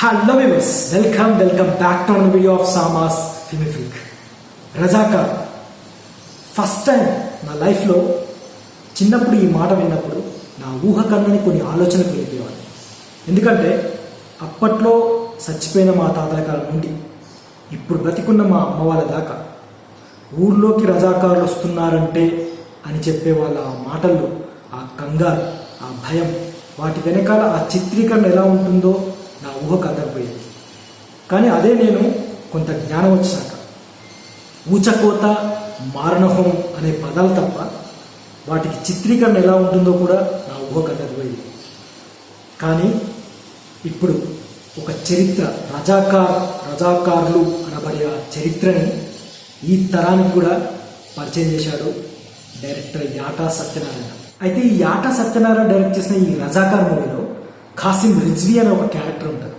Hello viewers, welcome back to another video of Sama's Film Freak. Razakar first time నా లైఫ్లో చిన్నప్పుడు ఈ మాట విన్నప్పుడు నా ఊహకందని కొన్ని ఆలోచనలు వెళ్ళిపోయేవాడు. ఎందుకంటే అప్పట్లో చచ్చిపోయిన మా తాతల కాలం నుండి ఇప్పుడు బ్రతికున్న మా అమ్మ వాళ్ళ దాకా ఊర్లోకి రజాకారులు వస్తున్నారంటే అని చెప్పే వాళ్ళ ఆ మాటల్లో ఆ కంగారు, ఆ భయం, వాటి వెనకాల ఆ చిత్రీకరణ ఎలా ఉంటుందో నా ఊహకు అందకపోయేది. కానీ అదే నేను కొంత జ్ఞానం వచ్చాక ఊచకోత, మారణహోమం అనే పదాలు తప్ప వాటికి చిత్రీకరణ ఎలా ఉంటుందో కూడా నా ఊహకు అందకపోయేది. కానీ ఇప్పుడు ఒక చరిత్ర, రజాకార్లు అనబడే ఆ చరిత్రని ఈ తరానికి కూడా పరిచయం చేశాడు డైరెక్టర్ యాటా సత్యనారాయణ. అయితే ఈ యాటా సత్యనారాయణ డైరెక్ట్ చేసిన ఈ రజాకార్ మూవీలో ఖాసిం రిజ్వీ అనే ఒక క్యారెక్టర్ ఉంటుంది.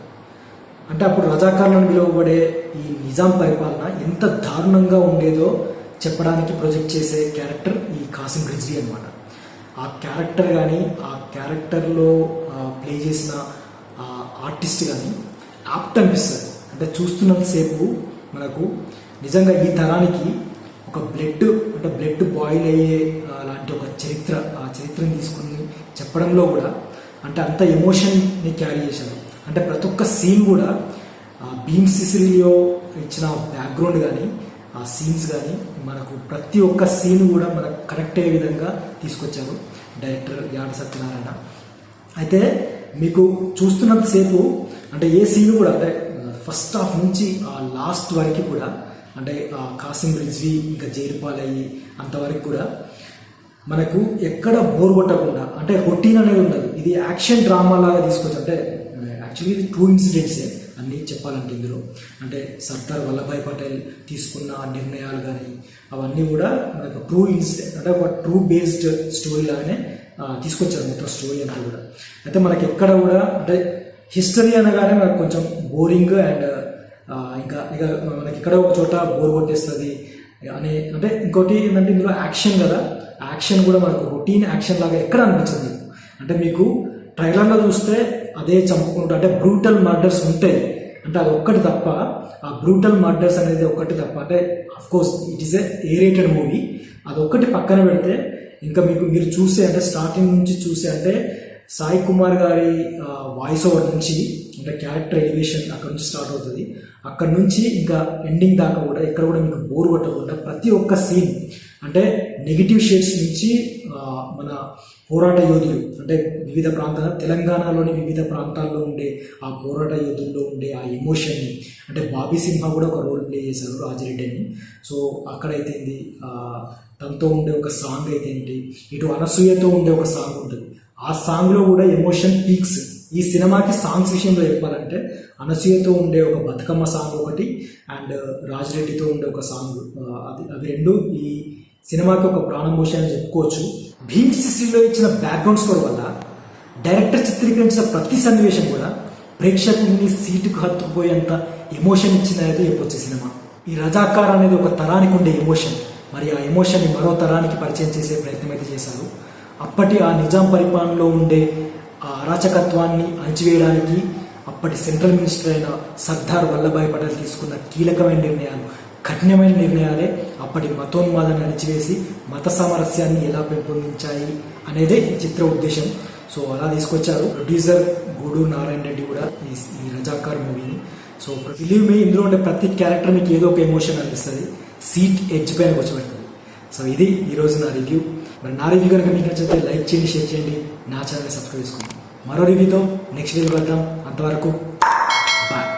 అంటే అప్పుడు రజాకార్లను పిలువబడే ఈ నిజాం పరిపాలన ఎంత దారుణంగా ఉండేదో చెప్పడానికి ప్రొజెక్ట్ చేసే క్యారెక్టర్ ఈ ఖాసిం రిజ్వీ అనమాట. ఆ క్యారెక్టర్ కానీ, ఆ క్యారెక్టర్లో ప్లే చేసిన ఆర్టిస్ట్ కానీ యాప్ట్ అనిపిస్తుంది. అంటే చూస్తున్నంతసేపు మనకు నిజంగా ఈ తరానికి ఒక బ్లడ్ బాయిల్ అయ్యే లాంటి ఒక చరిత్ర, ఆ చరిత్రను తీసుకుని చెప్పడంలో కూడా అంటే అంత ఎమోషన్ని క్యారీ చేశారు. అంటే ప్రతి ఒక్క సీన్ కూడా భీమ్ సిసిలియో ఇచ్చిన బ్యాక్గ్రౌండ్ కానీ, ఆ సీన్స్ కానీ మనకు ప్రతి ఒక్క సీన్ కూడా మనకు కనెక్ట్ అయ్యే విధంగా తీసుకొచ్చారు డైరెక్టర్ యాట సత్యనారాయణ. అయితే మీకు చూస్తున్నంతసేపు అంటే ఏ సీన్ కూడా అంటే ఫస్ట్ హాఫ్ నుంచి ఆ లాస్ట్ వరకు కూడా అంటే ఖాసిం రిజ్వీ ఇంకా జైలుపాలయ్యి అంతవరకు కూడా మనకు ఎక్కడ బోర్ కొట్టకుండా అంటే రొటీన్ అనేది ఉండదు. ఇది యాక్షన్ డ్రామా లాగా తీసుకొచ్చు. అంటే యాక్చువల్లీ ఇది ట్రూ ఇన్సిడెంట్సే అన్నీ చెప్పాలంటే ఇందులో అంటే సర్దార్ వల్లభాయ్ పటేల్ తీసుకున్న నిర్ణయాలు కానీ అవన్నీ కూడా మనకు ట్రూ ఇన్సిడెంట్ అంటే ఒక ట్రూ బేస్డ్ స్టోరీ లాగానే తీసుకొచ్చారు మొత్తం స్టోరీ అంతా కూడా. అయితే మనకి ఎక్కడ కూడా అంటే హిస్టరీ అనగానే మనకు కొంచెం బోరింగ్ అండ్ ఇంకా మనకి ఎక్కడ ఒక చోట బోర్ కొట్టేస్తుంది అని. అంటే ఇంకోటి ఏంటంటే ఇందులో యాక్షన్ కదా, యాక్షన్ కూడా మనకు రొటీన్ యాక్షన్ లాగా ఎక్కడ అనిపించదు. అంటే మీకు ట్రైలర్లో చూస్తే అదే చంపుకుంటూ అంటే బ్రూటల్ మర్డర్స్ ఉంటాయి. అంటే అది ఒక్కటి తప్ప, ఆ బ్రూటల్ మర్డర్స్ అనేది ఒక్కటి తప్ప అంటే of course it is A rated movie, అదొక్కటి పక్కన పెడితే ఇంకా మీరు చూసే అంటే స్టార్టింగ్ నుంచి చూసే అంటే సాయి కుమార్ గారి వాయిస్ ఓవర్ నుంచి అంటే క్యారెక్టర్ ఎలివేషన్ అక్కడ నుంచి స్టార్ట్ అవుతుంది. అక్కడ నుంచి ఇంకా ఎండింగ్ దాకా కూడా ఎక్కడ కూడా మీకు బోర్ కొట్టకుండా ప్రతి ఒక్క సీన్ అంటే నెగిటివ్ షేడ్స్ నుంచి మన పోరాట యోధులు అంటే వివిధ ప్రాంతాల తెలంగాణలోని వివిధ ప్రాంతాల్లో ఉండే ఆ పోరాట యోధుల్లో ఉండే ఆ ఎమోషన్ని అంటే బాబీ సింహ కూడా ఒక రోల్ ప్లే చేశారు రాజిరెడ్డి అని. సో అక్కడైతే తనతో ఉండే ఒక సాంగ్ అయితే ఏంటి, ఇటు అనసూయతో ఉండే ఒక సాంగ్ ఉంటుంది. ఆ సాంగ్లో కూడా ఎమోషన్ పీక్స్. ఈ సినిమాకి సాంగ్స్ విషయంలో చెప్పాలంటే అనసూయతో ఉండే ఒక బతుకమ్మ సాంగ్ ఒకటి అండ్ రాజిరెడ్డితో ఉండే ఒక సాంగ్, అవి రెండు ఈ సినిమాకి ఒక ప్రాణభూష అని చెప్పుకోవచ్చు. భీమ్ సిసిలియో ఇచ్చిన బ్యాక్గ్రౌండ్ స్కోర్ వల్ల డైరెక్టర్ చిత్రీకరించిన ప్రతి సన్నివేశం కూడా ప్రేక్షకుల్ని సీటుకు హత్తుకుపోయేంత ఎమోషన్ ఇచ్చిందనేది చెప్పొచ్చు సినిమా. ఈ రజాకార్ అనేది ఒక తరానికి ఉండే ఎమోషన్, మరి ఆ ఎమోషన్ని మరో తరానికి పరిచయం చేసే ప్రయత్నం అయితే చేశారు. అప్పటి ఆ నిజాం పరిపాలనలో ఉండే ఆ అరాచకత్వాన్ని అణచివేయడానికి అప్పటి సెంట్రల్ మినిస్టర్ అయిన సర్దార్ వల్లభాయ్ పటేల్ తీసుకున్న కీలకమైన నిర్ణయాలు, కఠినమైన నిర్ణయాలే అప్పటి మతోన్మాదాన్ని అణిచివేసి మత సామరస్యాన్ని ఎలా పెంపొందించాయి అనేదే ఈ చిత్ర ఉద్దేశం. సో అలా తీసుకొచ్చారు ప్రొడ్యూసర్ గూడూరు నారాయణ రెడ్డి కూడా ఈ రజాకార్ మూవీని. సో బిలీవ్ మీ ఇందులో ఉండే ప్రతి క్యారెక్టర్ మీకు ఏదో ఒక ఎమోషన్ అనిపిస్తుంది, సీట్ ఎడ్జ్ పైన కూర్చోబెడుతుంది. సో ఇది ఈరోజు నా రివ్యూ. మరి నా రివ్యూ కనుక మీకు నచ్చితే లైక్ చేయండి, షేర్ చేయండి, నా ఛానల్ని సబ్స్క్రైబ్ చేసుకోండి. మరో రివ్యూతో నెక్స్ట్ వీడియో వెళ్దాం. అంతవరకు బాయ్.